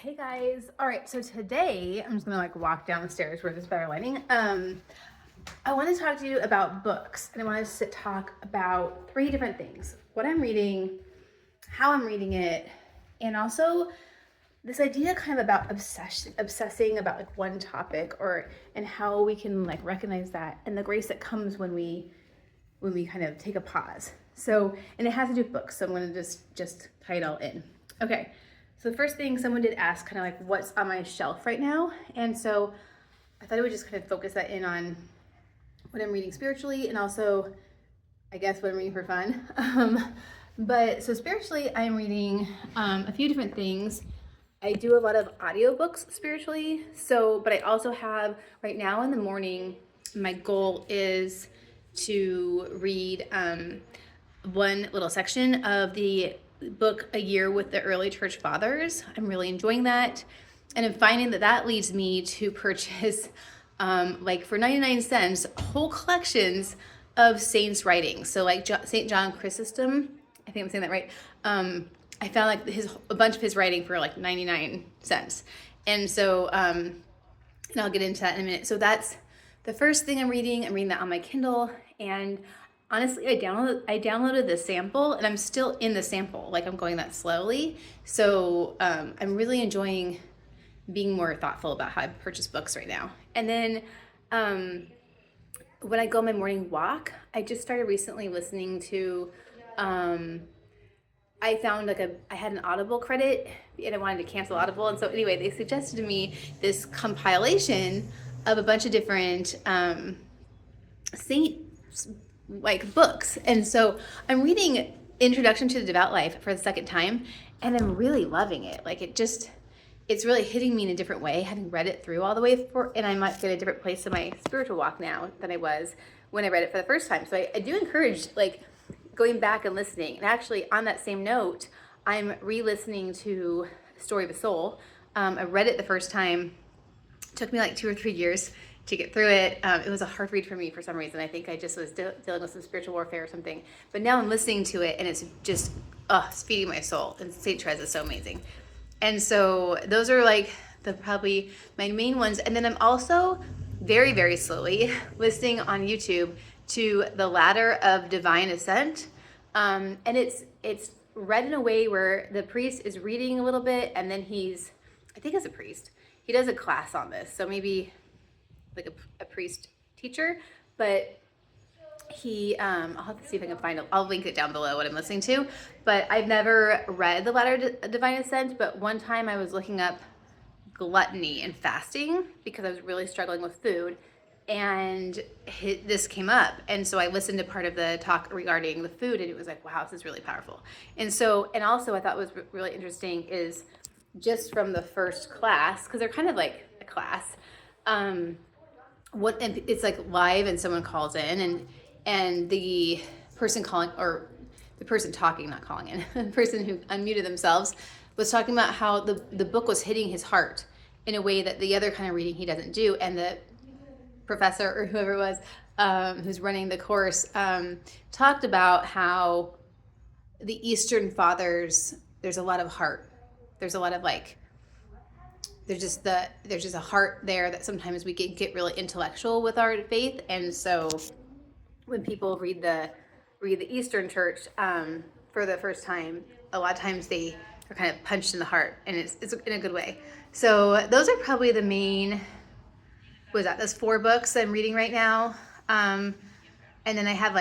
Hey guys. All right, so today I'm just gonna walk down the stairs where there's better lighting. I want to talk to you about books, and I want to talk about three different things: what I'm reading, how I'm reading it, and also this idea kind of about obsessing about one topic, and how we can recognize that and the grace that comes when we kind of take a pause. So, and it has to do with books. So I'm going to just tie it all in. Okay. So the first thing, someone did ask kind of what's on my shelf right now. And so I thought I would just kind of focus that in on what I'm reading spiritually, and also I guess what I'm reading for fun. But so spiritually, I'm reading a few different things. I do a lot of audiobooks spiritually. So, but I also have right now in the morning, my goal is to read one little section of the book A Year with the Early Church Fathers. I'm really enjoying that. And I'm finding that leads me to purchase, for 99 cents, whole collections of saints' writings. So St. John Chrysostom, I think I'm saying that right. I found a bunch of his writing for 99 cents. And so, and I'll get into that in a minute. So that's the first thing I'm reading. I'm reading that on my Kindle, and honestly, I downloaded the sample, and I'm still in the sample. I'm going that slowly. So I'm really enjoying being more thoughtful about how I purchase books right now. And then when I go on my morning walk, I just started recently listening to, I found I had an Audible credit, and I wanted to cancel Audible. And so anyway, they suggested to me this compilation of a bunch of different saint books. And so I'm reading Introduction to the Devout Life for the second time, and I'm really loving it. It's really hitting me in a different way, having read it through all the way and I might get a different place in my spiritual walk now than I was when I read it for the first time. So I do encourage going back and listening. And actually, on that same note, I'm re-listening to Story of a Soul. I read it the first time. It took me 2 or 3 years to get through it. It was a hard read for me for some reason. I think I just was dealing with some spiritual warfare or something. But now I'm listening to it, and it's just it's feeding my soul. And St. Therese is so amazing. And so those are probably my main ones. And then I'm also very, very slowly listening on YouTube to The Ladder of Divine Ascent. And it's read in a way where the priest is reading a little bit, and then I think as a priest, he does a class on this. So maybe a priest teacher, but I'll have to see if I can find it. I'll link it down below what I'm listening to. But I've never read The Ladder of Divine Ascent, but one time I was looking up gluttony and fasting because I was really struggling with food, and this came up. And so I listened to part of the talk regarding the food, and it was wow, this is really powerful. And also I thought was really interesting is just from the first class, because they're kind of like a class, and it's live, and someone calls in, and the person calling, or the person talking, not calling in, the person who unmuted themselves, was talking about how the book was hitting his heart in a way that the other kind of reading he doesn't do. And the professor, or whoever it was, who's running the course, talked about how the Eastern Fathers, there's a lot of heart. There's a lot of there's just a heart there that sometimes we get really intellectual with our faith. And so when people read the Eastern Church for the first time, a lot of times they are kind of punched in the heart, and it's in a good way. So those are probably the main, that's 4 books I'm reading right now. And then I have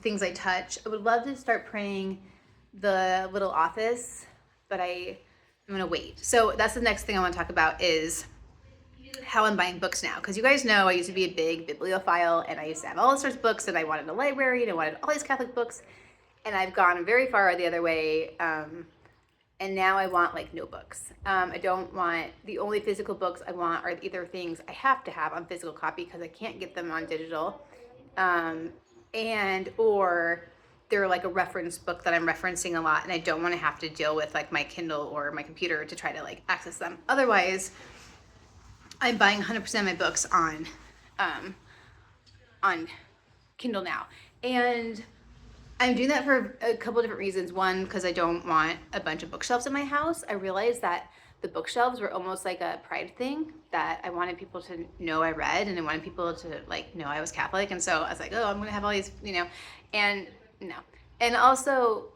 things I touch. I would love to start praying the Little Office, but I'm going to wait. So that's the next thing I want to talk about is how I'm buying books now. Because you guys know I used to be a big bibliophile, and I used to have all sorts of books, and I wanted a library, and I wanted all these Catholic books, and I've gone very far the other way. And now I want no books. I don't want, the only physical books I want are either things I have to have on physical copy because I can't get them on digital, or they're a reference book that I'm referencing a lot, and I don't want to have to deal with my Kindle or my computer to try to access them. Otherwise, I'm buying 100% of my books on Kindle now. And I'm doing that for a couple of different reasons. One, because I don't want a bunch of bookshelves in my house. I realize that the bookshelves were almost like a pride thing, that I wanted people to know I read, and I wanted people to like know I was Catholic. And so I was like, oh, I'm gonna have all these, and no. And also,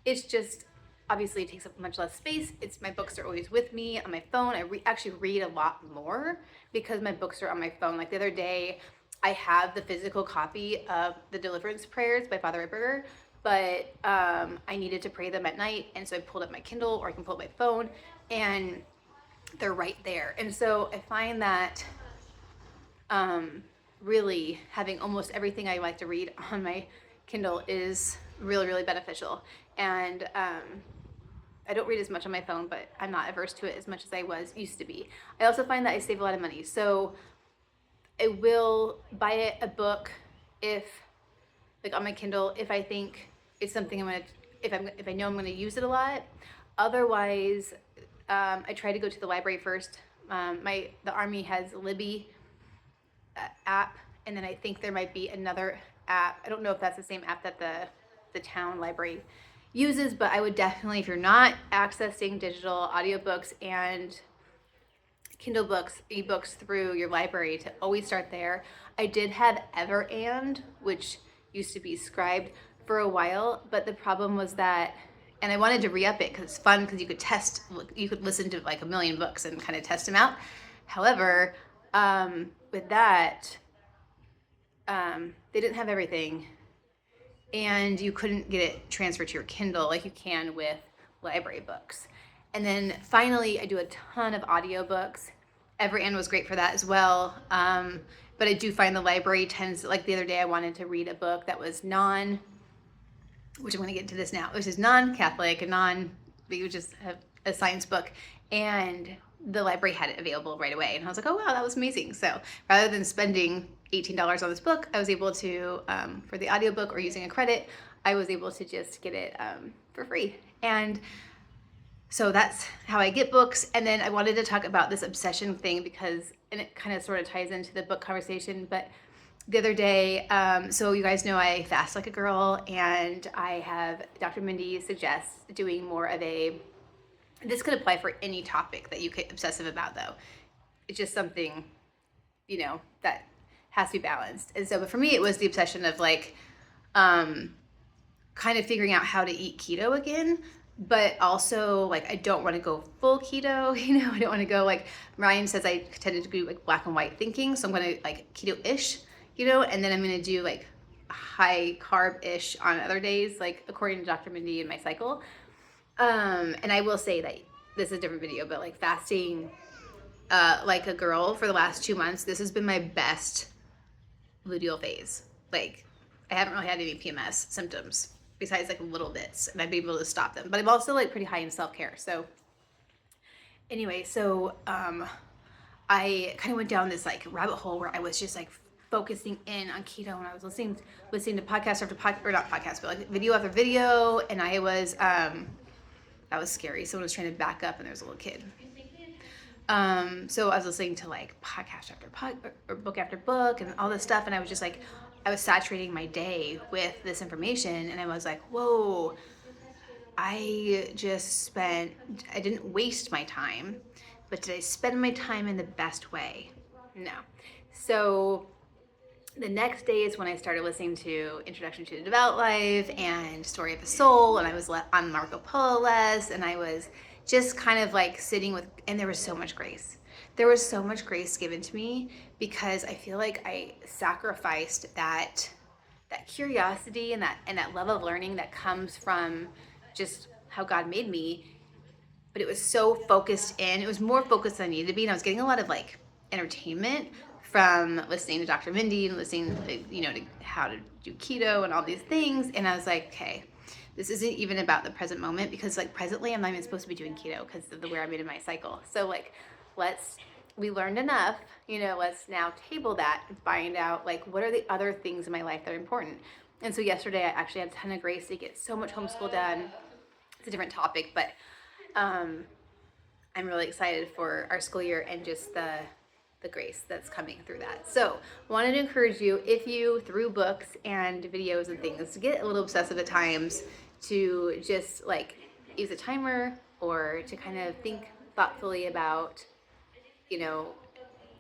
it's just, obviously it takes up much less space. My books are always with me on my phone. I actually read a lot more because my books are on my phone. Like the other day, I have the physical copy of the Deliverance Prayers by Father Ripperger, but I needed to pray them at night, and so I pulled up my Kindle, or I can pull up my phone, and they're right there. And so I find that really having almost everything I like to read on my Kindle is really, really beneficial. And I don't read as much on my phone, but I'm not averse to it as much as I used to be. I also find that I save a lot of money. So I will buy a book if, like on my Kindle, if I think it's something if I know I'm gonna use it a lot. Otherwise, I try to go to the library first. The Army has Libby app, and then I think there might be another app. I don't know if that's the same app that the town library uses, but I would definitely, if you're not accessing digital audiobooks and Kindle books, ebooks through your library, to always start there. I did have Everand, which used to be Scribd, for a while, but the problem was that, and I wanted to re-up it because it's fun, because you could listen to like a million books and kind of test them out. However, with that, they didn't have everything, and you couldn't get it transferred to your Kindle like you can with library books. And then finally, I do a ton of audiobooks. Everand was great for that as well. But I do find the library tends, like the other day I wanted to read a book that was which I'm going to get into this now, which is non-Catholic and we just have a science book, and the library had it available right away. And I was like, oh wow, that was amazing. So rather than spending $18 on this book, I was able to, for the audiobook or using a credit, I was able to just get it for free. And so that's how I get books. And then I wanted to talk about this obsession thing and it kind of sort of ties into the book conversation, but the other day, so you guys know I fast like a girl, and I have Dr. Mindy suggests doing more of this could apply for any topic that you get obsessive about though. It's just something, that has to be balanced. And so, but for me, it was the obsession of like, kind of figuring out how to eat keto again, but also like, I don't want to go full keto, I don't want to go like, Ryan says I tended to do like black and white thinking. So I'm going to like keto-ish, and then I'm going to do like high carb-ish on other days, like according to Dr. Mindy and my cycle. And I will say that this is a different video, but like fasting, like a girl for the last 2 months, this has been my best luteal phase. Like I haven't really had any PMS symptoms besides like little bits, and I've been able to stop them, but I'm also like pretty high in self-care. So anyway, I kind of went down this like rabbit hole where I was just like focusing in on keto, and I was listening to podcast after podcast, or not podcast, but like video after video. And I was, that was scary. Someone was trying to back up and there was a little kid. So I was listening to like podcast after or book after book and all this stuff. And I was just like, I was saturating my day with this information. And I was like, whoa, I didn't waste my time, but did I spend my time in the best way? No. So the next day is when I started listening to Introduction to the Devout Life and Story of the Soul, and I was on Marco Polo less, and I was just kind of like sitting with, and there was so much grace. There was so much grace given to me because I feel like I sacrificed that curiosity and that love of learning that comes from just how God made me. But it was so focused in, it was more focused than I needed to be, and I was getting a lot of like entertainment from listening to Dr. Mindy and listening to how to do keto and all these things. And I was like, okay, this isn't even about the present moment, because like presently I'm not even supposed to be doing keto because of where I'm in my cycle. So like, we learned enough, let's now table that and find out like, what are the other things in my life that are important. And so yesterday I actually had a ton of grace to get so much homeschool done. It's a different topic, but I'm really excited for our school year and just the grace that's coming through that. So wanted to encourage you, if you, through books and videos and things, get a little obsessive at times, to just like use a timer, or to kind of think thoughtfully about, you know,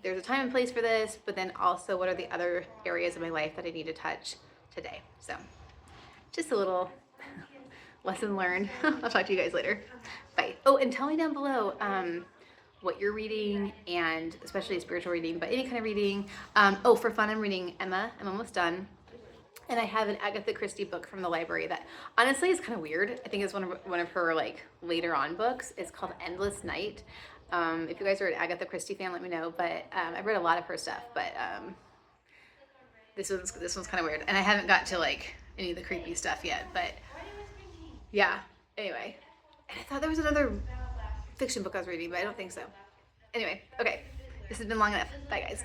there's a time and place for this, but then also what are the other areas of my life that I need to touch today. So just a little lesson learned. I'll talk to you guys later. Bye. Oh, and tell me down below what you're reading, and especially spiritual reading, but any kind of reading. Oh, for fun, I'm reading Emma. I'm almost done. And I have an Agatha Christie book from the library that honestly is kind of weird. I think it's one of her like later on books. It's called Endless Night. If you guys are an Agatha Christie fan, let me know. But I've read a lot of her stuff, but this one's kind of weird, and I haven't got to like any of the creepy stuff yet. But yeah. Anyway, and I thought there was another fiction book I was reading, but I don't think so. Anyway, okay. This has been long enough. Bye, guys.